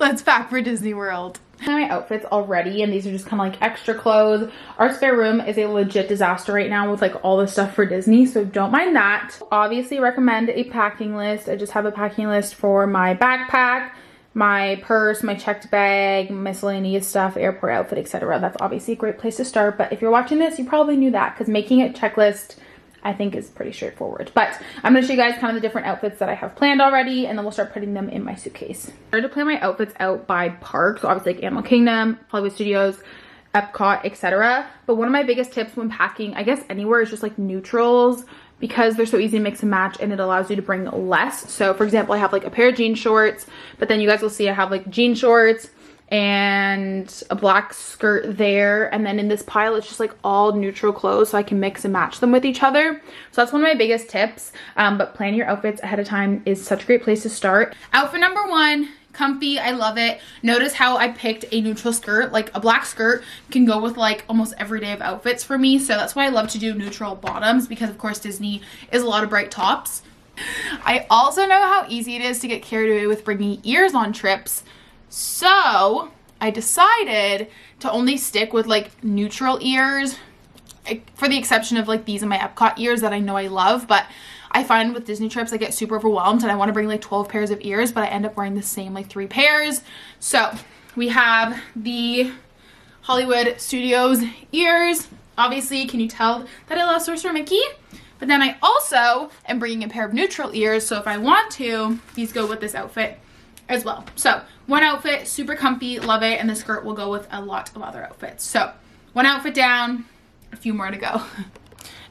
Let's pack for Disney World. My outfits already, and these are just kind of like extra clothes. Our spare room is a legit disaster right now with like all the stuff for Disney, so don't mind that. Obviously recommend a packing list. I just have a packing list for my backpack, my purse, my checked bag, miscellaneous stuff, airport outfit, etc. That's obviously a great place to start, but if you're watching this, you probably knew that because making a checklist I think is pretty straightforward. But I'm going to show you guys kind of the different outfits that I have planned already, and then we'll start putting them in my suitcase. I started to plan my outfits out by park, so obviously like Animal Kingdom, Hollywood Studios, Epcot, etc. But one of my biggest tips when packing, I guess anywhere, is just like neutrals, because they're so easy to mix and match and it allows you to bring less. So for example, I have like a pair of jean shorts, but then you guys will see I have like jean shorts and a black skirt there, and then in this pile it's just like all neutral clothes so I can mix and match them with each other. So that's one of my biggest tips, but planning your outfits ahead of time is such a great place to start. Outfit number one, comfy, I love it. Notice how I picked a neutral skirt. Like a black skirt can go with like almost every day of outfits for me, so that's why I love to do neutral bottoms, because of course Disney is a lot of bright tops. I also know how easy it is to get carried away with bringing ears on trips, so I decided to only stick with like neutral ears, for the exception of like these and my Epcot ears that I know I love. But I find with Disney trips I get super overwhelmed and I want to bring like 12 pairs of ears, but I end up wearing the same like 3 pairs. So we have the Hollywood Studios ears. Obviously, can you tell that I love Sorcerer Mickey? But then I also am bringing a pair of neutral ears, so if I want to, these go with this outfit as well. So one outfit, super comfy, love it, and the skirt will go with a lot of other outfits. So one outfit down, a few more to go.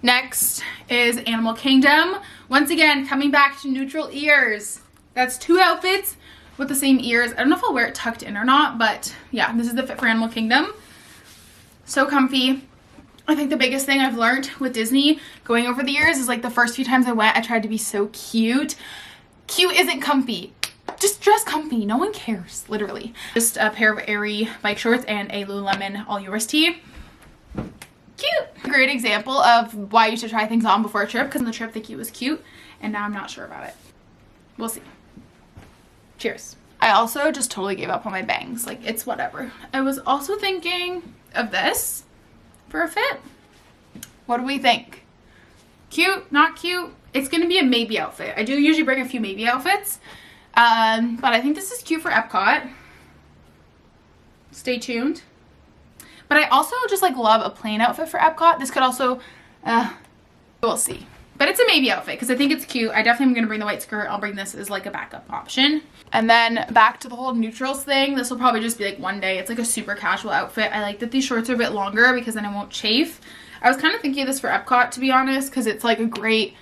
Next is Animal Kingdom. Once again, coming back to neutral ears. That's 2 outfits with the same ears. I don't know if I'll wear it tucked in or not, but yeah, this is the fit for Animal Kingdom. So comfy. I think the biggest thing I've learned with Disney going over the years is like the first few times I went, I tried to be so cute. Cute isn't comfy. Just dress comfy, no one cares, literally. Just a pair of airy bike shorts and a Lululemon All Yours tee. Cute. Great example of why you should try things on before a trip, because on the trip the cute was cute and now I'm not sure about it. We'll see. Cheers. I also just totally gave up on my bangs, like it's whatever. I was also thinking of this for a fit. What do we think? Cute, not cute? It's gonna be a maybe outfit. I do usually bring a few maybe outfits. But I think this is cute for Epcot. Stay tuned. But I also just like love a plain outfit for Epcot. This could also, we'll see. But it's a maybe outfit because I think it's cute. I definitely am going to bring the white skirt. I'll bring this as like a backup option. And then back to the whole neutrals thing. This will probably just be like one day. It's like a super casual outfit. I like that these shorts are a bit longer because then I won't chafe. I was kind of thinking of this for Epcot, to be honest, because it's like a great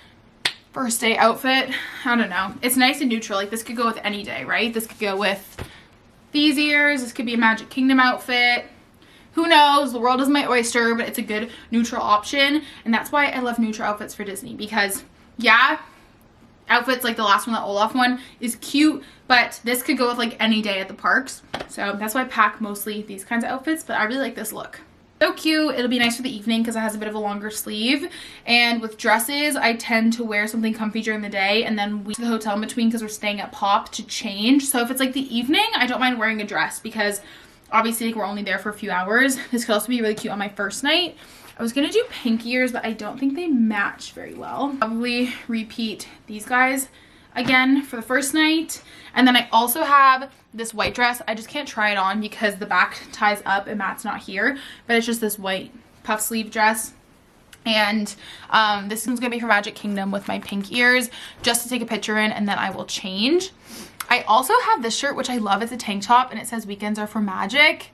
first day outfit. I don't know. It's nice and neutral. Like this could go with any day, right? This could go with these ears. This could be a Magic Kingdom outfit. Who knows? The world is my oyster, but it's a good neutral option. And that's why I love neutral outfits for Disney, because yeah, outfits like the last one, the Olaf one, is cute, but this could go with like any day at the parks. So that's why I pack mostly these kinds of outfits, but I really like this look. So cute. It'll be nice for the evening because it has a bit of a longer sleeve. And with dresses, I tend to wear something comfy during the day and then we to the hotel in between because we're staying at Pop to change. So if it's like the evening, I don't mind wearing a dress because obviously like, we're only there for a few hours. This could also be really cute on my first night. I was gonna do pink ears, but I don't think they match very well. Probably repeat these guys again for the first night. And then I also have this white dress. I just can't try it on because the back ties up and Matt's not here, but it's just this white puff sleeve dress. And this one's gonna be for Magic Kingdom with my pink ears, just to take a picture in, and then I will change. I also have this shirt, which I love. It's a tank top and it says weekends are for magic,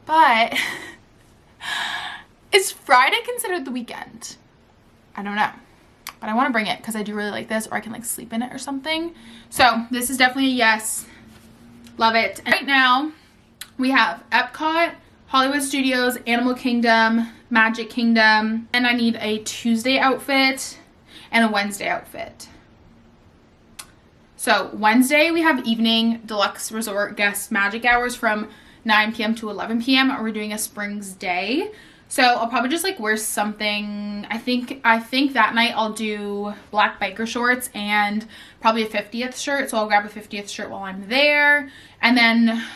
but is Friday considered the weekend? I don't know, but I want to bring it because I do really like this, or I can like sleep in it or something. So this is definitely a yes. Love it. And right now we have Epcot, Hollywood Studios, Animal Kingdom, Magic Kingdom, and I need a Tuesday outfit and a Wednesday outfit. So Wednesday we have evening deluxe resort guest magic hours from 9 p.m. to 11 p.m. We're doing a Springs day. So I'll probably just like wear something. I think that night I'll do black biker shorts and probably a 50th shirt. So I'll grab a 50th shirt while I'm there. And then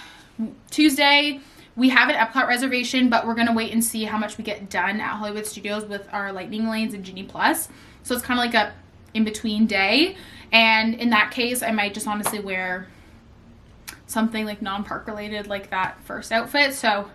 Tuesday, we have an Epcot reservation, but we're going to wait and see how much we get done at Hollywood Studios with our Lightning Lanes and Genie Plus. So it's kind of like a in-between day. And in that case, I might just honestly wear something like non-park related like that first outfit. So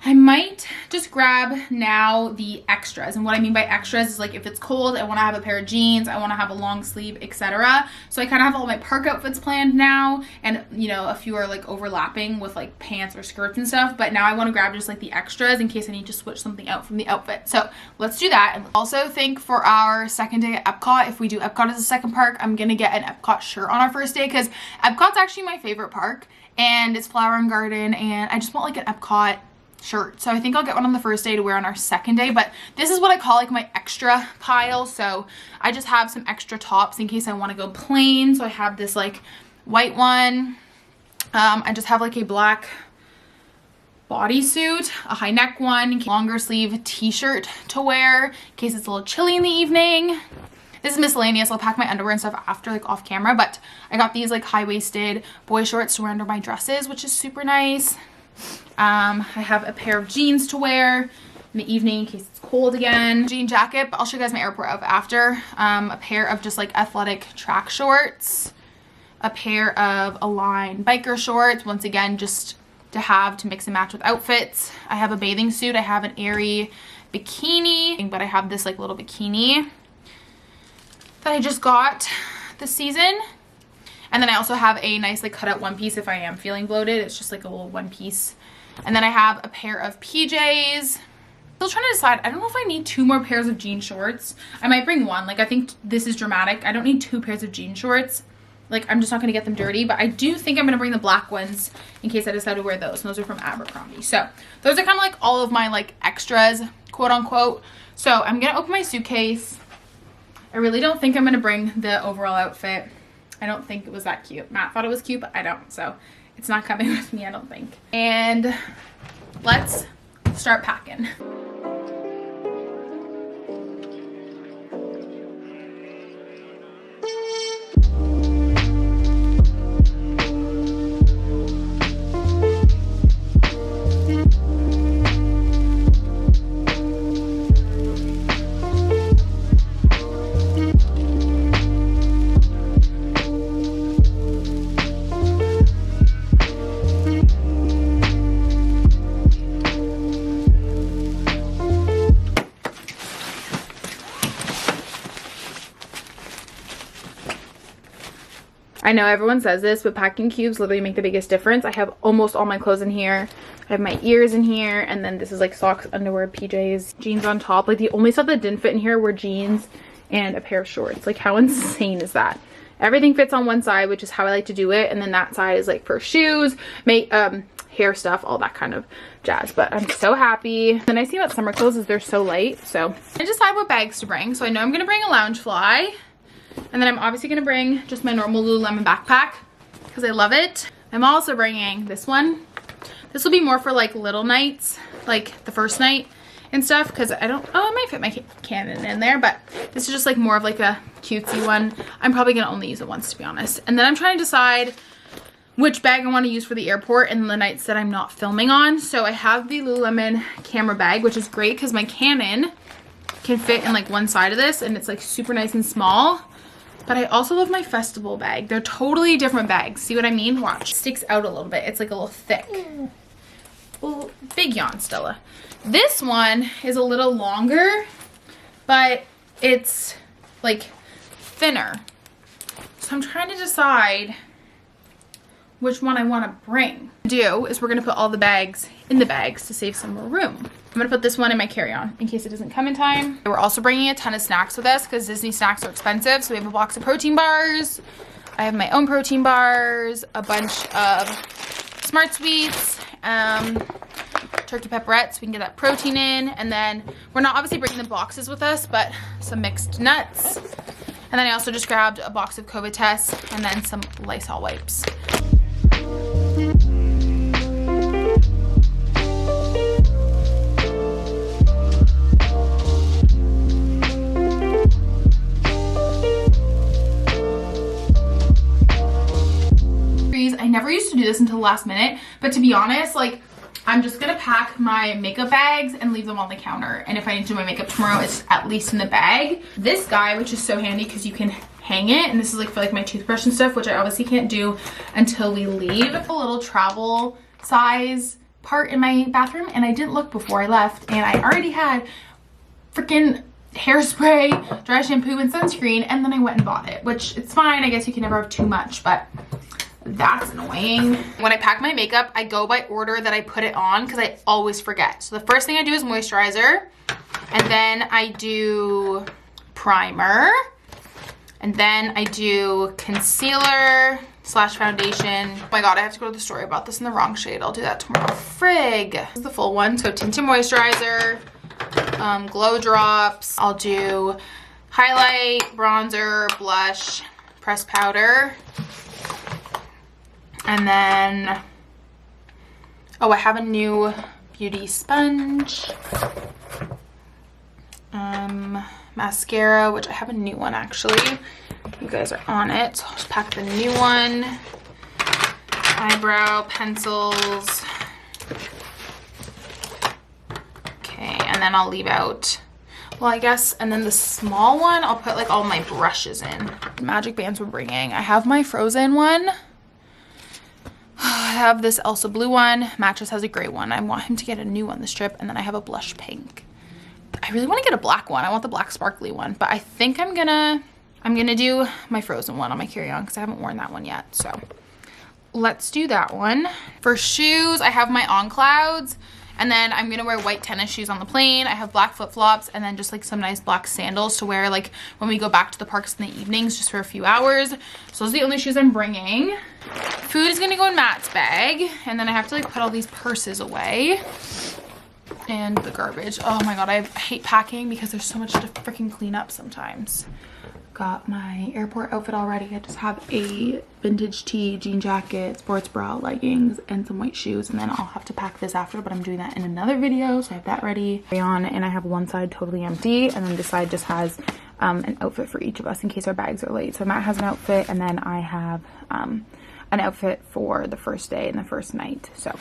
I might just grab now the extras. And what I mean by extras is like if it's cold, I want to have a pair of jeans, I want to have a long sleeve, etc. So I kind of have all my park outfits planned now, and you know, a few are like overlapping with like pants or skirts and stuff, but now I want to grab just like the extras in case I need to switch something out from the outfit. So let's do that. And also think for our second day at Epcot, if we do Epcot as a second park, I'm gonna get an Epcot shirt on our first day because Epcot's actually my favorite park and it's Flower and Garden, and I just want like an Epcot shirt. So I think I'll get one on the first day to wear on our second day, but this is what I call like my extra pile. So I just have some extra tops in case I want to go plain. So I have this like white one. I just have like a black bodysuit, a high neck one, longer sleeve t-shirt to wear in case it's a little chilly in the evening. This is miscellaneous. I'll pack my underwear and stuff after, like off camera, but I got these like high-waisted boy shorts to wear under my dresses, which is super nice. I have a pair of jeans to wear in the evening in case it's cold again. Jean jacket, but I'll show you guys my airport outfit after. A pair of just like athletic track shorts. A pair of Align biker shorts, once again, just to have to mix and match with outfits. I have a bathing suit. I have an airy bikini, but I have this like little bikini that I just got this season. And then I also have a nice like cut out one piece if I am feeling bloated. It's just like a little one piece. And then I have a pair of PJs. Still trying to decide. I don't know if I need 2 more pairs of jean shorts. I might bring one. Like I think this is dramatic. I don't need 2 pairs of jean shorts. Like I'm just not going to get them dirty. But I do think I'm going to bring the black ones in case I decide to wear those. And those are from Abercrombie. So those are kind of like all of my like extras, quote unquote. So I'm going to open my suitcase. I really don't think I'm going to bring the overall outfit. I don't think it was that cute. Matt thought it was cute, but I don't. So it's not coming with me, I don't think. And let's start packing. I know everyone says this, but packing cubes literally make the biggest difference. I have almost all my clothes in here. I have my ears in here, and then this is like socks, underwear, PJs, jeans on top. Like the only stuff that didn't fit in here were jeans and a pair of shorts. Like how insane is that? Everything fits on one side, which is how I like to do it, and then that side is like for shoes, hair stuff, all that kind of jazz. But I'm so happy. The nice thing about summer clothes is they're so light. So I decide what bags to bring. So I know I'm gonna bring a Loungefly. And then I'm obviously going to bring just my normal Lululemon backpack because I love it. I'm also bringing this one. This will be more for like little nights, like the first night and stuff, because I don't, oh, I might fit my Canon in there, but this is just like more of like a cutesy one. I'm probably going to only use it once, to be honest. And then I'm trying to decide which bag I want to use for the airport and the nights that I'm not filming on. So I have the Lululemon camera bag, which is great because my Canon can fit in like one side of this and it's like super nice and small. But I also love my festival bag. They're totally different bags. See what I mean? Watch. It sticks out a little bit. It's like a little thick. Well, big yawn, Stella. This one is a little longer, but it's like thinner. So I'm trying to decide which one I want to bring. What we're gonna do is we're going to put all the bags in the bags to save some more room. I'm going to put this one in my carry-on in case it doesn't come in time. We're also bringing a ton of snacks with us because Disney snacks are expensive. So we have a box of protein bars. I have my own protein bars, a bunch of Smart Sweets, turkey pepperettes. We can get that protein in. And then we're not obviously bringing the boxes with us, but some mixed nuts. And then I also just grabbed a box of COVID tests and then some Lysol wipes. never used to do this until the last minute, but to be honest, like, I'm just gonna pack my makeup bags and leave them on the counter. And if I need to do my makeup tomorrow, it's at least in the bag. This guy, which is so handy because you can hang it, and this is like for like my toothbrush and stuff, which I obviously can't do until we leave. A little travel size part in my bathroom, and I didn't look before I left, and I already had freaking hairspray, dry shampoo, and sunscreen, and then I went and bought it, which it's fine. I guess you can never have too much, but that's annoying. When I pack my makeup, I go by order that I put it on because I always forget. So the first thing I do is moisturizer, and then I do primer, and then I do concealer / foundation. Oh my god, I have to go to the store. I bought this in the wrong shade. I'll do that tomorrow. Frig. This is the full one. So tinted moisturizer, glow drops. I'll do highlight, bronzer, blush, pressed powder. And then, oh, I have a new beauty sponge. Mascara, which I have a new one actually. You guys are on it, so I'll just pack the new one. Eyebrow pencils. Okay, and then I'll leave out, well, I guess, and then the small one, I'll put like all my brushes in. Magic bands we're bringing. I have my Frozen one. I have this Elsa blue one. Mattress has a gray one. I want him to get a new one this trip, and then I have a blush pink. I really want to get a black one. I want the black sparkly one, but I think I'm gonna do my Frozen one on my carry-on because I haven't worn that one yet. So let's do that one. For shoes, I have my On Clouds, and then I'm gonna wear white tennis shoes on the plane. I have black flip-flops, and then just like some nice black sandals to wear like when we go back to the parks in the evenings, just for a few hours. So those are the only shoes I'm bringing. Food is gonna go in Matt's bag, and then I have to like put all these purses away. And the garbage. Oh my god, I hate packing because there's so much to freaking clean up sometimes. Got my airport outfit already. I just have a vintage tee, jean jacket, sports bra, leggings, and some white shoes, and then I'll have to pack this after, but I'm doing that in another video, so I have that ready. On, and I have one side totally empty, and then this side just has an outfit for each of us in case our bags are late. So Matt has an outfit, and then I have an outfit for the first day and the first night. So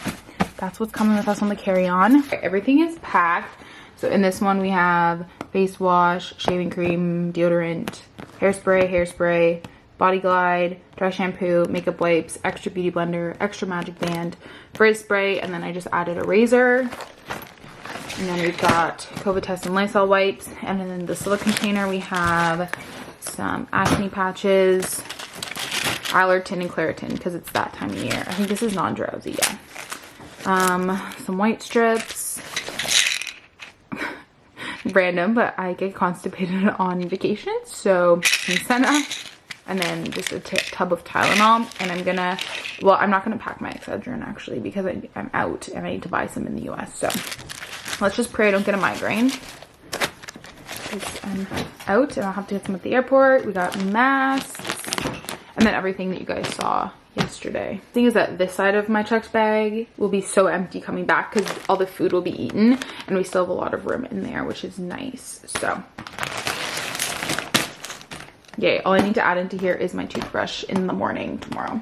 that's what's coming with us on the carry-on. Everything is packed. So in this one we have face wash, shaving cream, deodorant, hairspray, body glide, dry shampoo, makeup wipes, extra beauty blender, extra magic band, frizz spray, and then I just added a razor. And then we've got COVID test and Lysol wipes. And then in the silver container we have some acne patches, Allerton and Claritin because it's that time of year. I think this is non-drowsy, yeah. Some white strips. Random, but I get constipated on vacation, so some Senna, and then just a tub of Tylenol. And I'm gonna, well, I'm not gonna pack my Excedrin actually because I'm out and I need to buy some in the US. So let's just pray I don't get a migraine because I'm out and I'll have to get some at the airport. We got masks and then everything that you guys saw yesterday. The thing is that this side of my checked bag will be so empty coming back because all the food will be eaten, and we still have a lot of room in there, which is nice. So yay, all I need to add into here is my toothbrush in the morning tomorrow.